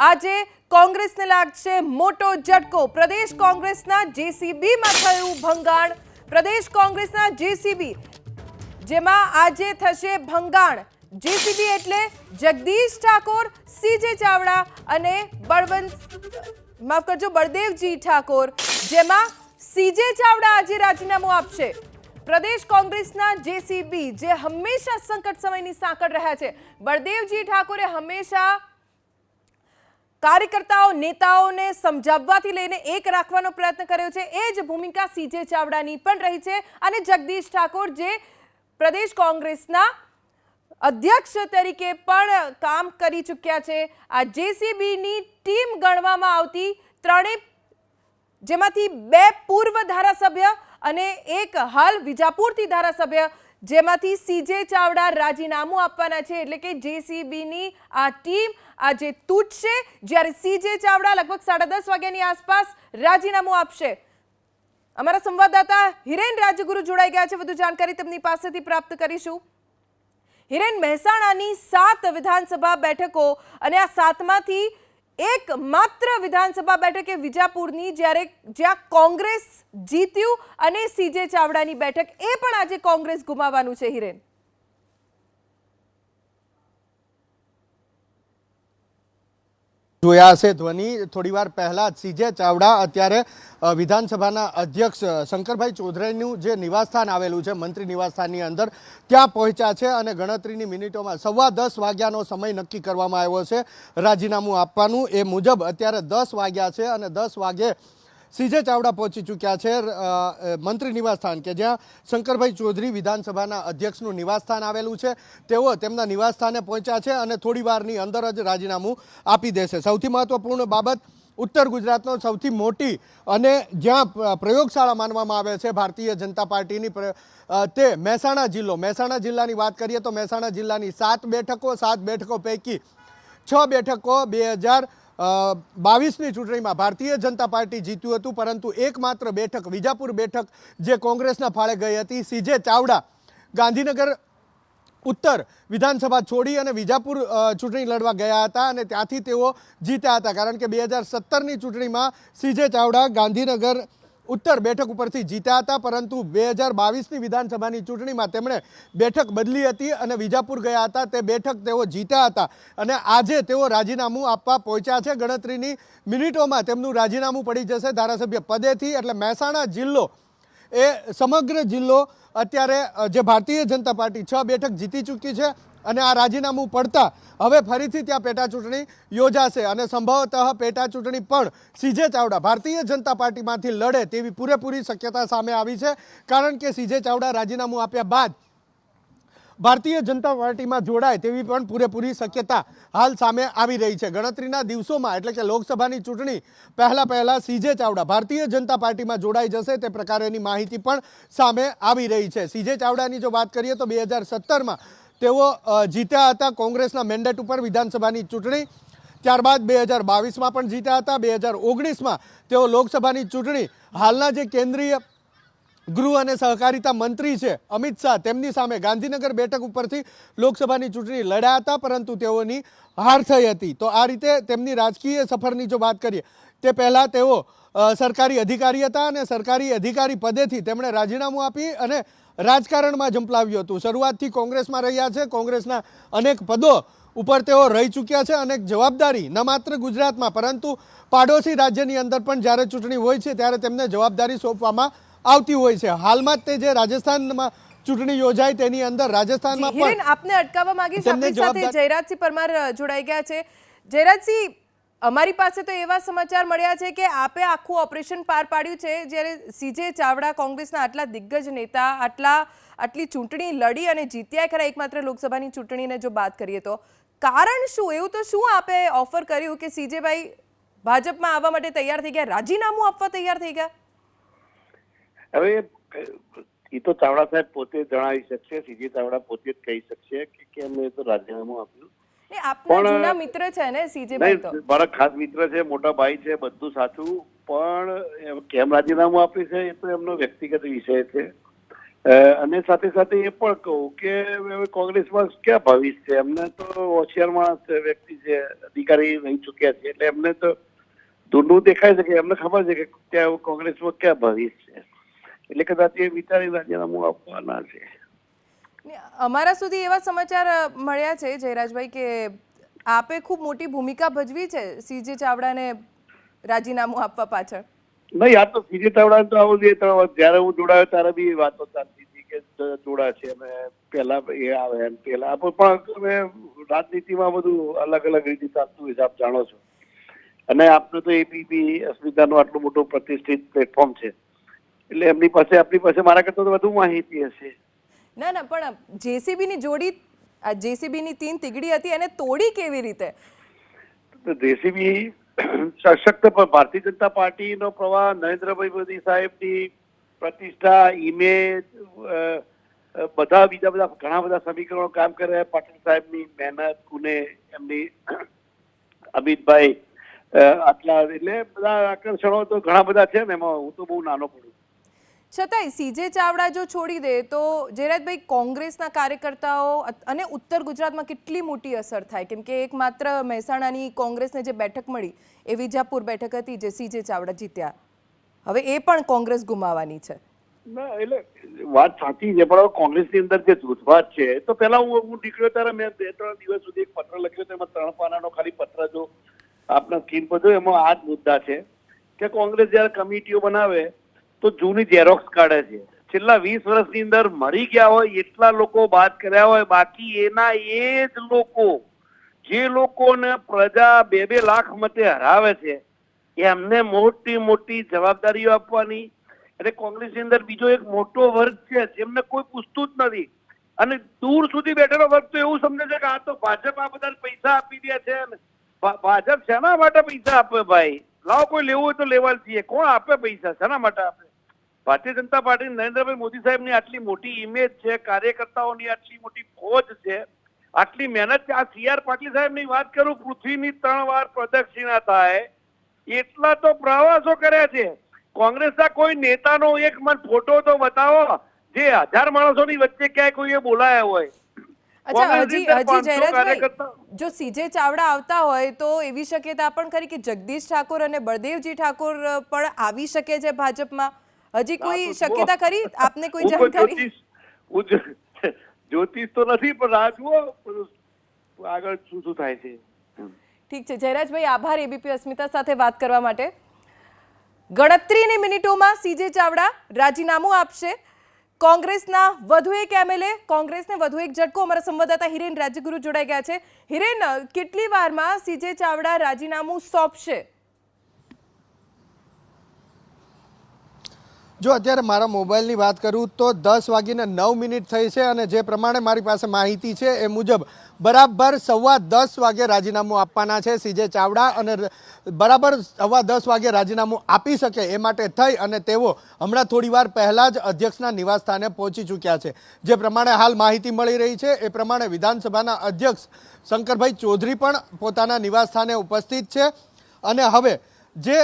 આજે કોંગ્રેસને લાગશે મોટો ઝટકો। પ્રદેશ કોંગ્રેસના જેસીબીમાં થયું ભંગાણ। પ્રદેશ કોંગ્રેસના જેસીબી જેમાં આજે થશે ભંગાણ। જેસીબી એટલે જગદીશ ઠાકોર, સીજે ચાવડા અને બળદેવજી ઠાકોર, જેમાં સીજે ચાવડા આજે રાજીનામું આપશે। प्रदेश कांग्रेसना जेसीबी जे हमेशा संकट समयनी सांकळ रह्या छे। बळदेवजी ठाकोरे हमेशा कार्यकर्ताओं नेताओने समजाववाथी लईने एक राखवानो प्रयत्न कर्यो छे। ए ज भूमिका सीजे चावडानी पण रही छे अने जगदीश ठाकोर जे प्रदेश कांग्रेसना अध्यक्ष तरीके पण काम करी चुक्या छे। आ जेसीबीनी टीम गणवामां आवती त्रणेय जेमांथी 2 पूर्व धारासभ्य અને એક હાલ વિજાપુરથી ધારાસભ્ય, જેમાંથી સીજે ચાવડા રાજીનામું આપવાના છે। એટલે કે જેસીબીની આ ટીમ આજે તૂટશે, જ્યારે સીજે ચાવડા લગભગ 10:30 વાગ્યાની આસપાસ રાજીનામું આપશે। અમારા સંવાદદાતા હિરેન રાજગુરુ જોડાઈ ગયા છે, વધુ જાણકારી તેમની પાસેથી પ્રાપ્ત કરીશું। હિરેન, મહેસાણાની 7 વિધાનસભા બેઠકો અને આ 7માંથી एक मात्र विधानसभा बैठक ए विजापुरनी, ज्यां कांग्रेस जीत्યું અને સીજે ચાવડાની બેઠક એ પણ આજે કોંગ્રેસ ગુમાવવાનું છે। હિરેન, જોયા છે ધ્વનિ થોડીવાર પહેલા સીજે ચાવડા અત્યારે વિધાનસભાના અધ્યક્ષ શંકરભાઈ ચૌધરીનું જે નિવાસસ્થાન આવેલું છે મંત્રી નિવાસસ્થાનની અંદર ત્યાં પહોંચ્યા છે અને ગણતરીની મિનિટોમાં 10:15 વાગ્યાનો સમય નક્કી કરવામાં આવ્યો છે રાજીનામું આપવાનું। એ મુજબ અત્યારે 10 વાગ્યા છે અને 10 વાગે સીજે ચાવડા પહોંચી ચૂક્યા છે મંત્રી નિવાસસ્થાન કે જ્યાં શંકરભાઈ ચૌધરી વિધાનસભાના અધ્યક્ષનું નિવાસસ્થાન આવેલું છે। તેઓ તેમના નિવાસસ્થાને પહોંચ્યા છે અને થોડી વારની અંદર જ રાજીનામું આપી દેશે। સૌથી મહત્વપૂર્ણ બાબત, ઉત્તર ગુજરાતનો સૌથી મોટી અને જ્યાં પ્રયોગશાળા માનવામાં આવે છે ભારતીય જનતા પાર્ટીની તે મહેસાણા જિલ્લો। મહેસાણા જિલ્લાની વાત કરીએ તો મહેસાણા જિલ્લાની 7 બેઠકો પૈકી 6 બેઠકો 2022ની ચૂંટણીમાં ભારતીય જનતા પાર્ટી જીત્યું હતું, પરંતુ એકમાત્ર બેઠક વિજાપુર બેઠક જે કોંગ્રેસના ફાળે ગઈ હતી। સીજે ચાવડા ગાંધીનગર ઉત્તર વિધાનસભા છોડી અને વિજાપુર ચૂંટણી લડવા ગયા હતા અને ત્યાંથી તેઓ જીત્યા હતા, કારણ કે 2017ની ચૂંટણીમાં સીજે ચાવડા ગાંધીનગર ઉત્તર બેઠક ઉપરથી જીત્યા હતા, પરંતુ 2022ની વિધાનસભાની ચૂંટણીમાં તેમણે બેઠક બદલી હતી અને વિજાપુર ગયા હતા। તે બેઠક તેઓ જીત્યા હતા અને આજે તેઓ રાજીનામું આપવા પહોંચ્યા છે। ગણતરીની મિનિટોમાં તેમનું રાજીનામું પડી જશે ધારાસભ્ય પદેથી। એટલે મહેસાણા જિલ્લો એ સમગ્ર જિલ્લો અત્યારે જે ભારતીય જનતા પાર્ટી 6 બેઠક જીતી ચૂકી છે અને આ રાજીનામું પડતા હવે ફરીથી ત્યાં પેટા ચૂંટણી યોજાશે અને સંભવતઃ પેટા ચૂંટણી પણ સીજે ચાવડા ભારતીય જનતા પાર્ટીમાંથી લડે તેવી પૂરેપૂરી શક્યતા સામે આવી છે, કારણ કે સીજે ચાવડા રાજીનામું આપ્યા બાદ ભારતીય જનતા પાર્ટીમાં જોડાય તેવી પણ પૂરેપૂરી શક્યતા હાલ સામે આવી રહી છે। ગણતરીના દિવસોમાં એટલે કે લોકસભાની ચૂંટણી પહેલા સીજે ચાવડા ભારતીય જનતા પાર્ટીમાં જોડાઈ જશે તે પ્રકારેની માહિતી પણ સામે આવી રહી છે। સીજે ચાવડાની જો વાત કરીએ તો 2017માં તેઓ જીત્યા હતા કોંગ્રેસના મેન્ડેટ ઉપર વિધાનસભાની ચૂંટણી, ત્યારબાદ 2022માં પણ જીત્યા હતા। 2019માં તેઓ લોકસભાની ચૂંટણી હાલના જે કેન્દ્રીય ગૃહ અને સહકારિતા મંત્રી છે અમિત શાહ તેમની સામે ગાંધીનગર બેઠક ઉપરથી લોકસભાની ચૂંટણી લડ્યા હતા, પરંતુ તેઓની હાર થઈ હતી। તો આ રીતે તેમની રાજકીય સફરની જો વાત કરીએ તે પહેલાં તેઓ સરકારી અધિકારી હતા અને સરકારી અધિકારી પદેથી તેમણે રાજીનામું આપી અને રાજકારણમાં ઝંપલાવ્યું હતું। શરૂઆતથી કોંગ્રેસમાં રહ્યા છે, કોંગ્રેસના અનેક પદો ઉપર તેઓ રહી ચૂક્યા છે, અનેક જવાબદારી ન માત્ર ગુજરાતમાં પરંતુ પાડોશી રાજ્યની અંદર પણ જ્યારે ચૂંટણી હોય છે ત્યારે તેમને જવાબદારી સોંપવામાં આવતી હોય છે। હાલમાં તે જે રાજસ્થાનમાં ચૂંટણી યોજાઈ તેની અંદર રાજસ્થાનમાં પણ હિરેન, આપને અટકાવવા માંગીશ, આપણી સાથે જયરાજસિંહ પરમાર જોડાઈ ગયા છે। જયરાજસિંહ, અમારી પાસે તો એવા સમાચાર મળ્યા છે કે આપે આખું ઓપરેશન પાર પાડ્યું છે, જ્યારે સીજે ચાવડા કોંગ્રેસના આટલા દિગ્ગજ નેતા આટલી ચૂંટણી લડી અને જીત્યા ખરા એકમાત્ર લોકસભાની ચૂંટણીને જો વાત કરીએ તો કારણ શું? એવું તો શું આપે ઓફર કર્યું કે સીજેભાઈ ભાજપમાં આવવા માટે તૈયાર થઈ ગયા, રાજીનામું આપવા તૈયાર થઈ ગયા? હવે એ તો ચાવડા સાહેબ પોતે જણાવી શકશે, સીજે ચાવડા પોતે જ કહી શકશે કે કેમ એ તો રાજીનામું આપ્યું। આપના જૂના મિત્ર છે ને સીજેભાઈ? તો મારા ખાસ મિત્ર છે, મોટા ભાઈ છે, બધું સાચું, પણ કેમ રાજીનામું આપ્યું છે એ તો એમનો વ્યક્તિગત વિષય છે। અને સાથે સાથે એ પણ કહું કે હવે કોંગ્રેસમાં ક્યાં ભવિષ્ય છે? એમને તો હોશિયાર માણસ વ્યક્તિ છે, અધિકારી રહી ચુક્યા છે, એટલે એમને તો દૂરનું દેખાય છે કે એમને ખબર છે કે ત્યાં કોંગ્રેસમાં ક્યાં ભવિષ્ય છે, એટલે કદાચ એ વિચારી રાજીનામું આપવાના છે. અમારા સુધી એવા સમાચાર મળ્યા છે જયરાજભાઈ કે આપે ખૂબ મોટી ભૂમિકા ભજવી છે સીજે ચાવડાને રાજીનામું આપવા પાછળ. નહીં, આ તો સીજે ચાવડા તો આવું જયારે હું જોડાયો ત્યારે બી વાતો ચાલતી હતી કે જોડા છે અને પેલા એ આવે એમ પેલા પણ હવે રાજનીતિમાં બધું અલગ અલગ રીતે ચાલતું હોય છે, આપ જાણો છો. અને આપનું તો એબીપી અસ્મિતાનું આટલું મોટું પ્રતિષ્ઠિત પ્લેટફોર્મ છે, એટલે આપણી પાસે મારા કરતા તો વધુ માહિતી હશે. ના ના, પણ જેસીબીની જોડી, જેસીબીની 3 તીગડી હતી એને તોડી કેવી રીતે? જેસીબી સશક્ત ભારતીય જનતા પાર્ટીનો પ્રવાહ, નરેન્દ્રભાઈ મોદી સાહેબની પ્રતિષ્ઠા, ઇમેજ, બીજા ઘણા બધા સમીકરણો કામ કરે, પાટીલ સાહેબની મહેનત, કુને એમની અમિતભાઈ, આટલા એટલે બધા આકર્ષણો તો ઘણા બધા છે ને, એમાં હું તો બહુ નાનો પડું. છતાંય સીજે ચાવડા જો છોડી દે તો જયરાજભાઈ કોંગ્રેસના કાર્યકર્તાઓ અને ઉત્તર ગુજરાતમાં કેટલી મોટી અસર થાય? કેમ કે એક માત્ર મહેસાણાની કોંગ્રેસને જે બેઠક મળી એ વિજાપુર બેઠક હતી જે સીજે ચાવડા જીત્યા, હવે એ પણ કોંગ્રેસ ગુમાવવાની છે. ના, એટલે વાત સાચી છે, પણ કોંગ્રેસની અંદર જે જૂથવાદ છે, તો પેલા હું નીકળ્યો ત્યારે મેં 2-3 દિવસ સુધી એક પત્ર લખ્યો, તેમાં 3 પાનાનો ખાલી પત્ર જો આપના સ્ક્રીન પર જો, એમાં આ જ મુદ્દા છે કે કોંગ્રેસ જયારે કમિટીઓ બનાવે તો જૂની ઝેરોક્સ કાઢે છે. છેલ્લા 20 વર્ષની અંદર મરી ગયા હોય એટલા લોકો બાદ કર્યા હોય, બાકી એના એ જ લોકો જે લોકોને પ્રજા 2-2 લાખ મતે હરાવે છે એમને મોટી મોટી જવાબદારીઓ આપવાની. એટલે કોંગ્રેસની અંદર બીજો એક મોટો વર્ગ છે જેમને કોઈ પૂછતું જ નથી, અને દૂર સુધી બેઠેલો વર્ગ તો એવું સમજે છે કે આ તો ભાજપ આ બધા પૈસા આપી દે છે. ભાજપ શેના માટે પૈસા આપે ભાઈ? લાવો, કોઈ લેવું હોય તો લેવા છીએ. કોણ આપે પૈસા? શેના માટે આપે? ભારતીય જનતા પાર્ટી નરેન્દ્રભાઈ મોદી સાહેબની આટલી મોટી ઇમેજ છે, કાર્યકર્તાઓની આટલી મોટી ફોજ છે, આટલી મહેનત છે. આ CR પાટીલ સાહેબની વાત કરું, પૃથ્વીની 3 વાર પ્રદક્ષિણા થાય એટલા તો પ્રવાસો કર્યા છે. કોંગ્રેસના કોઈ નેતાનો એક મન ફોટો તો બતાવો જે 1000 માણસોની વચ્ચે ક્યાંય કોઈએ બોલાયા હોય. અચ્છા, હજી જયરાજભાઈ, જો સીજે ચાવડા આવતા હોય તો એવી શક્યતા પણ ખરી કે જગદીશ ઠાકોર અને બળદેવજી ઠાકોર પણ આવી શકે છે ભાજપમાં? હજી કોઈ શક્યતા ખરી? આપને કોઈ જાણકારી? જ્યોતિષ તો નથી, પણ રાહ જુઓ આગળ શું થાય છે. ઠીક છે જયરાજભાઈ, આભાર એબીપી અસ્મિતા સાથે વાત કરવા માટે. ગણતરીની મિનિટોમાં સીજે ચાવડા રાજીનામું આપશે. કોંગ્રેસના વધુ એક એમએલએ, કોંગ્રેસને વધુ એક ઝટકો. અમારા સંવાદદાતા હિરેન રાજ્યગુરુ જોડાઈ ગયા છે. હિરેન, કેટલી વારમાં સીજે ચાવડા રાજીનામું સોંપશે? જો અત્યારે મારા મોબાઈલની વાત કરું તો 10:09 થઈ છે, અને જે પ્રમાણે મારી પાસે માહિતી છે એ મુજબ બરાબર 10:15 વાગે રાજીનામું આપવાના છે સીજે ચાવડા, અને બરાબર 10:15 વાગે રાજીનામું આપી શકે એ માટે થઈ અને તેઓ હમણાં થોડી વાર પહેલાં જ અધ્યક્ષના નિવાસસ્થાને પહોંચી ચૂક્યા છે. જે પ્રમાણે હાલ માહિતી મળી રહી છે એ પ્રમાણે વિધાનસભાના અધ્યક્ષ શંકરભાઈ ચૌધરી પણ પોતાના નિવાસસ્થાને ઉપસ્થિત છે. અને હવે જે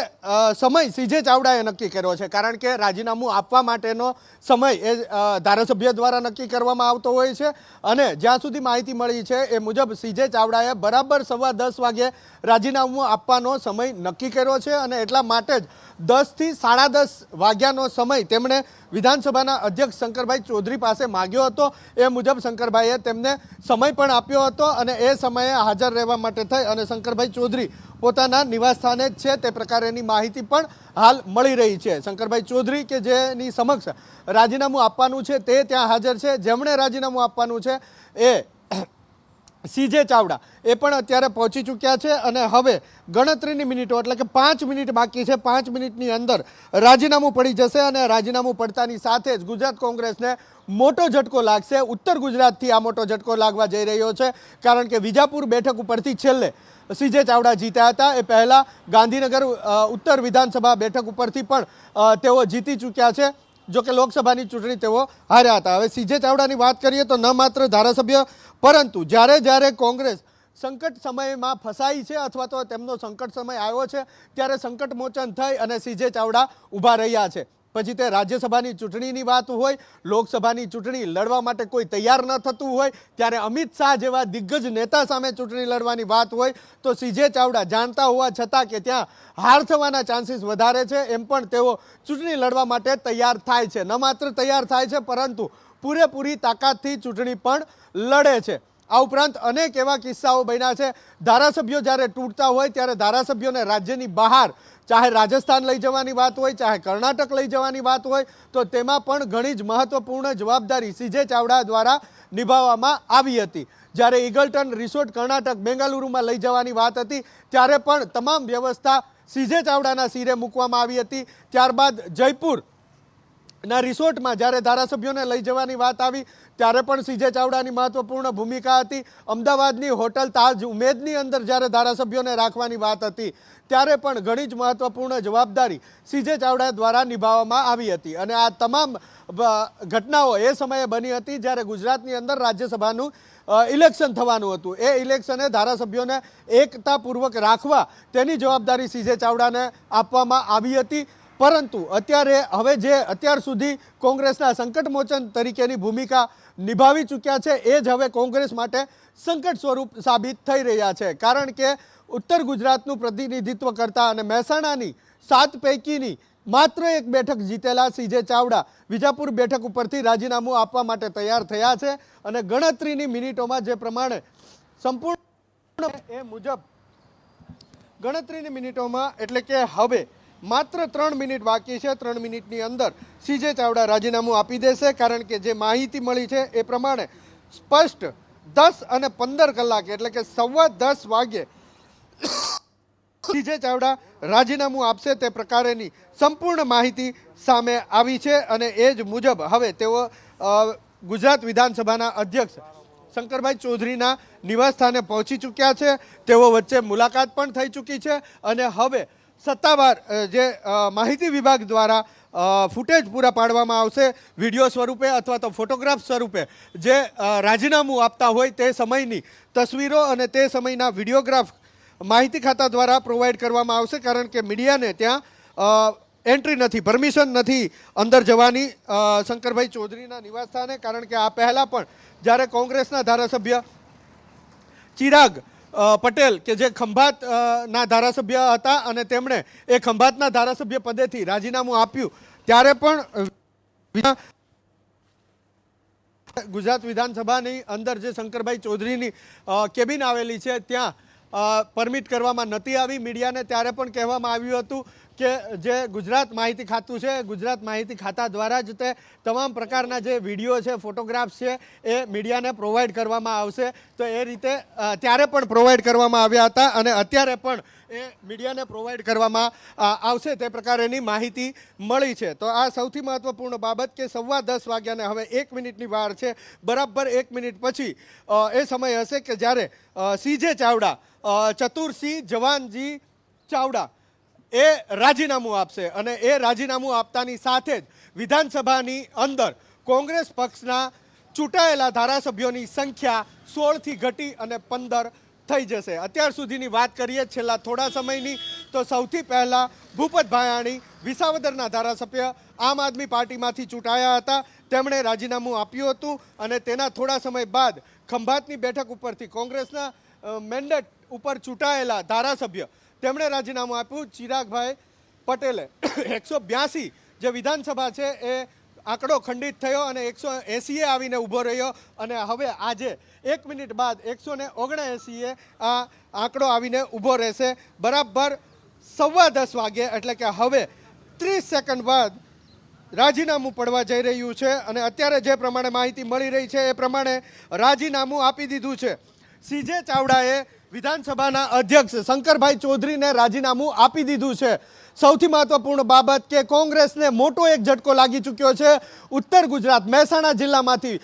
સમય સીજે ચાવડાએ નક્કી કર્યો છે, કારણ કે રાજીનામું આપવા માટેનો સમય એ ધારાસભ્ય દ્વારા નક્કી કરવામાં આવતો હોય છે, અને જ્યાં સુધી માહિતી મળી છે એ મુજબ સીજે ચાવડાએ બરાબર 10:15 વાગે રાજીનામું આપવાનો સમય નક્કી કર્યો છે, અને એટલા માટે જ 10 થી 10:30 વાગ્યાનો સમય તેમણે વિધાનસભાના અધ્યક્ષ શંકરભાઈ ચૌધરી પાસે માગ્યો હતો. એ મુજબ શંકરભાઈએ તેમને સમય પણ આપ્યો હતો, અને એ સમયે હાજર રહેવા માટે થઈ અને શંકરભાઈ ચૌધરી પોતાના નિવાસસ્થાને જ છે તે પ્રકારેની માહિતી પણ હાલ મળી રહી છે. શંકરભાઈ ચૌધરી કે જેની સમક્ષ રાજીનામું આપવાનું છે તે ત્યાં હાજર છે. જેમણે રાજીનામું આપવાનું છે એ સીજે ચાવડા એ પણ અત્યારે પહોંચી ચૂક્યા છે, અને હવે ગણતરીની મિનિટો એટલે કે 5 મિનિટ બાકી છે. 5 મિનિટની અંદર રાજીનામું પડી જશે, અને રાજીનામું પડતાની સાથે જ ગુજરાત કોંગ્રેસને મોટો ઝટકો લાગશે. ઉત્તર ગુજરાતથી આ મોટો ઝટકો લાગવા જઈ રહ્યો છે, કારણ કે વિજાપુર બેઠક ઉપરથી છેલ્લે સીજે ચાવડા જીત્યા હતા. એ પહેલાં ગાંધીનગર ઉત્તર વિધાનસભા બેઠક ઉપરથી પણ તેઓ જીતી ચૂક્યા છે, જો કે લોકસભાની ચૂંટણી તેઓ હાર્યા હતા. હવે સીજે ચાવડાની વાત કરીએ તો ન માત્ર ધારાસભ્ય, પરંતુ જ્યારે કોંગ્રેસ સંકટ સમયમાં ફસાઈ છે અથવા તો તેમનો સંકટ સમય આવ્યો છે ત્યારે સંકટ મોચન થઈ અને સીજે ચાવડા ઊભા રહ્યા છે. પછી તે રાજ્યસભાની ચૂંટણીની વાત હોય, લોકસભાની ચૂંટણી લડવા માટે કોઈ તૈયાર ન થતું હોય, ત્યારે અમિત શાહ જેવા દિગ્ગજ નેતા સામે ચૂંટણી લડવાની વાત હોય તો સીજે ચાવડા જાણતા હોવા છતાં કે ત્યાં હાર થવાના ચાન્સીસ વધારે છે, એમ પણ તેઓ ચૂંટણી લડવા માટે તૈયાર થાય છે. ન માત્ર તૈયાર થાય છે પરંતુ પૂરેપૂરી તાકાતથી ચૂંટણી પણ લડે છે. આ ઉપરાંત અનેક એવા કિસ્સાઓ બન્યા છે. ધારાસભ્યો જ્યારે તૂટતા હોય ત્યારે ધારાસભ્યોને રાજ્યની બહાર, ચાહે રાજસ્થાન લઈ જવાની વાત હોય, ચાહે કર્ણાટક લઈ જવાની વાત હોય, તો તેમાં પણ ઘણી જ મહત્વપૂર્ણ જવાબદારી સીજે ચાવડા દ્વારા નિભાવવામાં આવી હતી. જ્યારે ઈગલ્ટન રિસોર્ટ કર્ણાટક બેંગાલુરુમાં લઈ જવાની વાત હતી ત્યારે પણ તમામ વ્યવસ્થા સીજે ચાવડાના સિરે મૂકવામાં આવી હતી. ત્યારબાદ જયપુરના રિસોર્ટમાં જ્યારે ધારાસભ્યોને લઈ જવાની વાત આવી ત્યારે પણ સીજે ચાવડાની મહત્વપૂર્ણ ભૂમિકા હતી. અમદાવાદની હોટલ તાજ ઉમેદની અંદર જ્યારે ધારાસભ્યોને રાખવાની વાત હતી ત્યારે પણ ઘણી જ મહત્વપૂર્ણ જવાબદારી સીજે ચાવડા દ્વારા નિભાવવામાં આવી હતી. અને આ તમામ ઘટનાઓ એ સમયે બની હતી જ્યારે ગુજરાતની અંદર રાજ્યસભાનું ઇલેક્શન થવાનું હતું. એ ઇલેક્શને ધારાસભ્યોને એકતાપૂર્વક રાખવા તેની જવાબદારી સીજે ચાવડાને આપવામાં આવી હતી. પરંતુ હવે જે અત્યાર સુધી કોંગ્રેસના સંકટમોચન તરીકેની ભૂમિકા નિભાવી ચૂક્યા છે એ જ હવે કોંગ્રેસ માટે સંકટ સ્વરૂપ સાબિત થઈ રહ્યા છે. કારણ કે ઉત્તર ગુજરાતનું પ્રતિનિધિત્વ કરતા અને મહેસાણાની 7 પૈકીની માત્ર એક બેઠક જીતેલા સીજે ચાવડા વિજાપુર બેઠક ઉપરથી રાજીનામું આપવા માટે તૈયાર થયા છે. અને ગણતરીની મિનિટોમાં જે પ્રમાણે સંપૂર્ણ એ મુજબ ગણતરીની મિનિટોમાં, એટલે કે હવે માત્ર 3 મિનિટ બાકી છે. 3 મિનિટની અંદર સીજે ચાવડા રાજીનામું આપી દેશે. કારણ કે જે માહિતી મળી છે એ પ્રમાણે સ્પષ્ટ 10 અને 15 કલાકે, એટલે કે 10:15 વાગ્યે સીજે ચાવડા રાજીનામું આપશે તે પ્રકારેની સંપૂર્ણ માહિતી સામે આવી છે. અને એ જ મુજબ હવે તેઓ ગુજરાત વિધાનસભાના અધ્યક્ષ શંકરભાઈ ચૌધરીના નિવાસસ્થાને પહોંચી ચૂક્યા છે. તેઓ વચ્ચે મુલાકાત પણ થઈ ચૂકી છે. અને હવે સત્તાવાર જે માહિતી વિભાગ દ્વારા ફૂટેજ પૂરા પાડવામાં આવશે વિડીયો સ્વરૂપે અથવા તો ફોટોગ્રાફ સ્વરૂપે, જે રાજીનામું આપતા હોય તે સમયની તસવીરો અને તે સમયના વિડીયોગ્રાફ માહિતી ખાતા દ્વારા પ્રોવાઈડ કરવામાં આવશે. કારણ કે મીડિયાને ત્યાં એન્ટ્રી નથી, પરમિશન નથી અંદર જવાની શંકરભાઈ ચૌધરીના નિવાસસ્થાને. કારણ કે આ પહેલાં પણ જ્યારે કોંગ્રેસના ધારાસભ્ય ચિરાગ પટેલ કે જે ખંભાતના ધારાસભ્ય હતા અને તેમણે એ ખંભાતના ધારાસભ્ય પદેથી રાજીનામું આપ્યું ત્યારે પણ ગુજરાત વિધાનસભાની અંદર જે શંકરભાઈ ચૌધરીની કેબિન આવેલી છે ત્યાં પરમિટ કરવામાં નહોતી આવી મીડિયાને. ત્યારે પણ કહેવામાં આવ્યું હતું કે જે ગુજરાત માહિતી ખાતું છે, ગુજરાત માહિતી ખાતા દ્વારા જ તે તમામ પ્રકારના જે વિડીયો છે, ફોટોગ્રાફ્સ છે એ મીડિયાને પ્રોવાઈડ કરવામાં આવશે. તો એ રીતે ત્યારે પણ પ્રોવાઈડ કરવામાં આવ્યા હતા અને અત્યારે પણ એ મીડિયાને પ્રોવાઈડ કરવામાં આવશે તે પ્રકારેની માહિતી મળી છે. તો આ સૌથી મહત્વપૂર્ણ બાબત કે 10:15 વાગ્યાને હવે 1 મિનિટની વાર છે. બરાબર 1 મિનિટ પછી એ સમય હશે કે જ્યારે સીજે ચાવડા, ચતુરસિંહ જવાનજી ચાવડા એ રાજીનામું આપશે. અને એ રાજીનામું આપતાની સાથે જ વિધાનસભાની અંદર કોંગ્રેસ પક્ષના ચૂંટાયેલા ધારાસભ્યોની સંખ્યા 16થી ઘટી અને 15 થઈ જશે. અત્યાર સુધીની વાત કરીએ છેલ્લા થોડા સમયની તો સૌથી પહેલાં ભૂપત ભાયાણી વિસાવદરના ધારાસભ્ય આમ આદમી પાર્ટીમાંથી ચૂંટાયા હતા. તેમણે રાજીનામું આપ્યું હતું અને તેના થોડા સમય બાદ ખંભાતની બેઠક ઉપરથી કોંગ્રેસના મેન્ડેટ ઉપર ચૂંટાયેલા ધારાસભ્ય તેમણે રાજીનામું આપ્યું. ચિરાગભાઈ પટેલે 182 જે વિધાનસભા છે એ આંકડો ખંડિત થયો અને 180 આવીને ઊભો રહ્યો. અને હવે આજે 1 મિનિટ બાદ 179 આ આંકડો આવીને ઊભો રહેશે. બરાબર 10:15 વાગ્યે, એટલે કે હવે 30 સેકન્ડ બાદ રાજીનામું પડવા જઈ રહ્યું છે. અને અત્યારે જે પ્રમાણે માહિતી મળી રહી છે એ પ્રમાણે રાજીનામું આપી દીધું છે. સીજે ચાવડાએ વિધાનસભાના અધ્યક્ષ શંકરભાઈ ચૌધરીને રાજીનામું આપી દીધું છે. સૌથી મહત્વપૂર્ણ બાબત કે કોંગ્રેસને મોટો એક ઝટકો લાગી ચૂક્યો છે. ઉત્તર ગુજરાત મહેસાણા જિલ્લામાંથી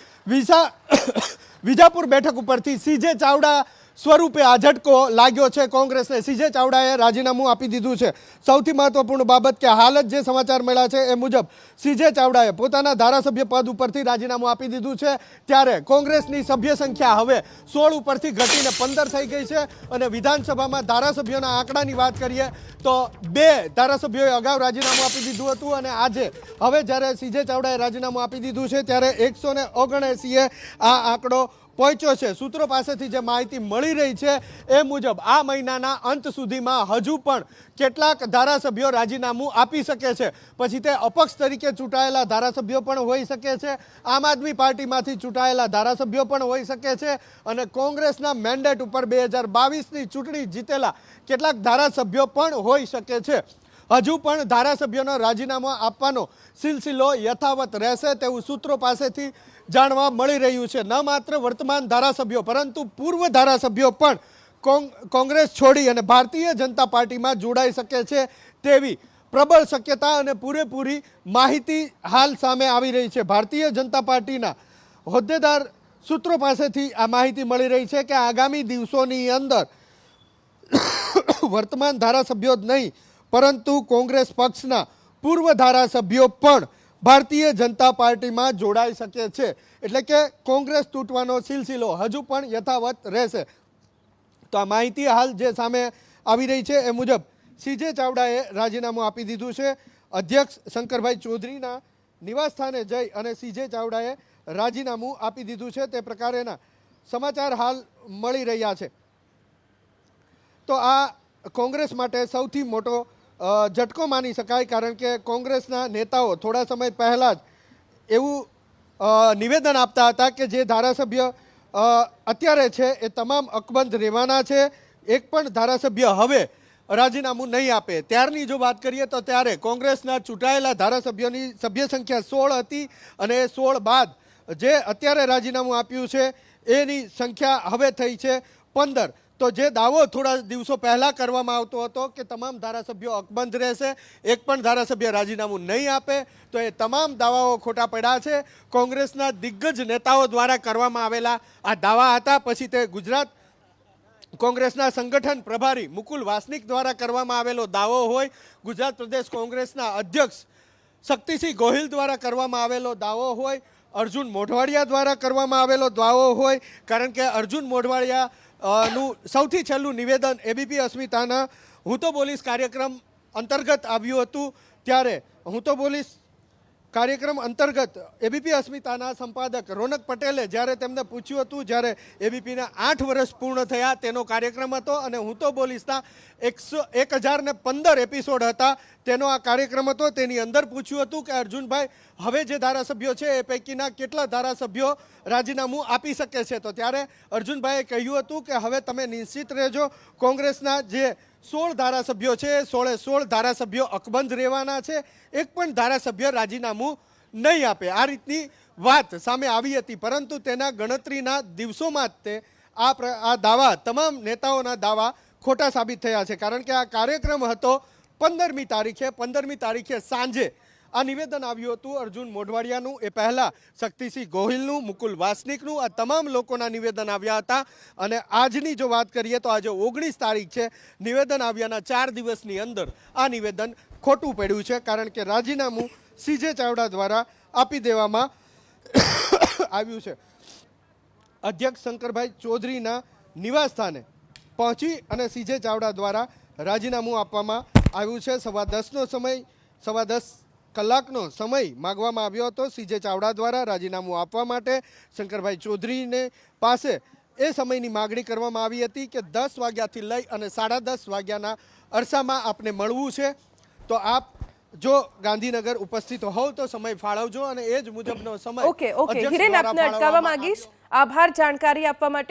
વિજાપુર બેઠક ઉપરથી સીજે ચાવડા સ્વરૂપે આ ઝટકો લાગ્યો છે કોંગ્રેસને. સીજે ચાવડાએ રાજીનામું આપી દીધું છે. સૌથી મહત્વપૂર્ણ બાબત કે હાલ જ જે સમાચાર મળ્યા છે એ મુજબ સીજે ચાવડાએ પોતાના ધારાસભ્ય પદ ઉપરથી રાજીનામું આપી દીધું છે. ત્યારે કોંગ્રેસની સભ્ય સંખ્યા હવે 16 ઉપરથી ઘટીને 15 થઈ ગઈ છે. અને વિધાનસભામાં ધારાસભ્યોના આંકડાની વાત કરીએ તો 2 ધારાસભ્યોએ અગાઉ રાજીનામું આપી દીધું હતું અને આજે હવે જ્યારે સીજે ચાવડાએ રાજીનામું આપી દીધું છે ત્યારે 179 આ આંકડો પહોંચ્યો છે. સૂત્રો પાસેથી જે માહિતી મળી રહી છે એ મુજબ આ મહિનાના અંત સુધીમાં હજુ પણ કેટલાક ધારાસભ્યો રાજીનામું આપી શકે છે. પછી તે અપક્ષ તરીકે ચૂંટાયેલા ધારાસભ્યો પણ હોઈ શકે છે, આમ આદમી પાર્ટીમાંથી ચૂંટાયેલા ધારાસભ્યો પણ હોઈ શકે છે અને કોંગ્રેસના મેન્ડેટ ઉપર 2022ની ચૂંટણી જીતેલા કેટલાક ધારાસભ્યો પણ હોઈ શકે છે. હજુ પણ ધારાસભ્યોનો રાજીનામું આપવાનો સિલસિલો યથાવત રહેશે તેવું સૂત્રો પાસેથી જાણવા મળી રહ્યું છે. ન માત્ર વર્તમાન ધારાસભ્યો પરંતુ પૂર્વ ધારાસભ્યો પણ કોંગ્રેસ છોડી અને ભારતીય જનતા પાર્ટીમાં જોડાઈ શકે છે તેવી પ્રબળ શક્યતા અને પૂરેપૂરી માહિતી હાલ સામે આવી રહી છે. ભારતીય જનતા પાર્ટીના હોદ્દેદાર સૂત્રો પાસેથી આ માહિતી મળી રહી છે કે આગામી દિવસોની અંદર વર્તમાન ધારાસભ્યો જ નહીં પરંતુ કોંગ્રેસ પક્ષના પૂર્વ ધારાસભ્યો પણ ભારતીય જનતા પાર્ટીમાં જોડાઈ શકે છે. એટલે કે કોંગ્રેસ તૂટવાનો સિલસિલો હજુ પણ યથાવત રહેશે. તો આ માહિતી હાલ જે સામે આવી રહી છે એ મુજબ સીજે ચાવડાએ રાજીનામું આપી દીધું છે. અધ્યક્ષ શંકરભાઈ ચૌધરીના નિવાસસ્થાને જઈ અને સીજે ચાવડાએ રાજીનામું આપી દીધું છે તે પ્રકારેના સમાચાર હાલ મળી રહ્યા છે. તો આ કોંગ્રેસ માટે સૌથી મોટો ઝટકો માની શકાય, કારણ કે કોંગ્રેસના નેતાઓ થોડા સમય પહેલાં જ એવું નિવેદન આપતા હતા કે જે ધારાસભ્ય અત્યારે છે એ તમામ અકબંધ રહેવાના છે, એક પણ ધારાસભ્ય હવે રાજીનામું નહીં આપે. ત્યારની જો વાત કરીએ તો ત્યારે કોંગ્રેસના ચૂંટાયેલા ધારાસભ્યોની સભ્ય સંખ્યા 16 હતી અને એ 16 બાદ જે અત્યારે રાજીનામું આપ્યું છે એની સંખ્યા હવે થઈ છે 15. તો જે દાવો થોડા દિવસો પહેલાં કરવામાં આવતો હતો કે તમામ ધારાસભ્યો અકબંધ રહેશે, એક પણ ધારાસભ્ય રાજીનામું નહીં આપે, તો એ તમામ દાવાઓ ખોટા પડ્યા છે. કોંગ્રેસના દિગ્ગજ નેતાઓ દ્વારા કરવામાં આવેલા આ દાવા હતા. પછી તે ગુજરાત કોંગ્રેસના સંગઠન પ્રભારી મુકુલ વાસનિક દ્વારા કરવામાં આવેલો દાવો હોય, ગુજરાત પ્રદેશ કોંગ્રેસના અધ્યક્ષ શક્તિસિંહ ગોહિલ દ્વારા કરવામાં આવેલો દાવો હોય, અર્જુન મોઢવાડિયા દ્વારા કરવામાં આવેલો દાવો હોય. કારણ કે અર્જુન મોઢવાડિયા નું સૌથી છેલ્લું નિવેદન એબીપી અસ્મિતાના હું તો બોલીશ કાર્યક્રમ અંતર્ગત આવ્યું હતું. ત્યારે હું તો બોલીશ કાર્યક્રમ અંતર્ગત એબીપી અસ્મિતાના સંપાદક રોનક પટેલે જ્યારે તેમને પૂછ્યું હતું, જ્યારે એબીપીના 8 વર્ષ પૂર્ણ થયા તેનો કાર્યક્રમ હતો અને હું તો બોલીશના 1015 એપિસોડ હતા તેનો આ કાર્યક્રમ હતો. તેની અંદર પૂછ્યું હતું કે અર્જુનભાઈ હવે જે ધારાસભ્યો છે એ પૈકીના કેટલા ધારાસભ્યો રાજીનામું આપી શકે છે? તો ત્યારે અર્જુનભાઈએ કહ્યું હતું કે હવે તમે નિશ્ચિત રહેજો, કોંગ્રેસના જે 16 ધારાસભ્યો છે 16 ધારાસભ્યો અકબંધ રહેવાના છે, એક પણ ધારાસભ્ય રાજીનામું નહીં આપે. આ રીતની વાત સામે આવી હતી. પરંતુ તેના ગણતરીના દિવસોમાં જ તે આ દાવા, તમામ નેતાઓના દાવા ખોટા સાબિત થયા છે. કારણ કે આ કાર્યક્રમ હતો 15મી તારીખે સાંજે આ નિવેદન આવ્યું હતું અર્જુન મોઢવાડિયાનું, એ પહેલાં શક્તિસિંહ ગોહિલનું, મુકુલ વાસનિકનું, આ તમામ લોકોના નિવેદન આવ્યા હતા. અને આજની જો વાત કરીએ તો આજે 19 તારીખ છે. નિવેદન આવ્યાના 4 દિવસની અંદર આ નિવેદન ખોટું પડ્યું છે. કારણ કે રાજીનામું સીજે ચાવડા દ્વારા આપી દેવામાં આવ્યું છે. અધ્યક્ષ શંકરભાઈ ચૌધરીના નિવાસસ્થાને પહોંચી અને સીજે ચાવડા દ્વારા રાજીનામું આપવામાં આવ્યું છે. 10:15 કલાકનો સમય માગવામાં આવ્યો હતો સીજે ચાવડા દ્વારા રાજીનામું આપવા માટે. શંકરભાઈ ચૌધરીને પાસે એ સમયની માગણી કરવામાં આવી હતી કે 10 વાગ્યાથી લઈ અને 10:30 વાગ્યાના અરસામાં આપને મળવું છે, તો આપ જો ગાંધીનગર ઉપસ્થિત હોવ તો સમય ફાળવજો અને એ જ મુજબનો સમય ઓકે હિરેન, આપને અટકાવવા માંગીશ. આભાર જાણકારી આપવા માટે.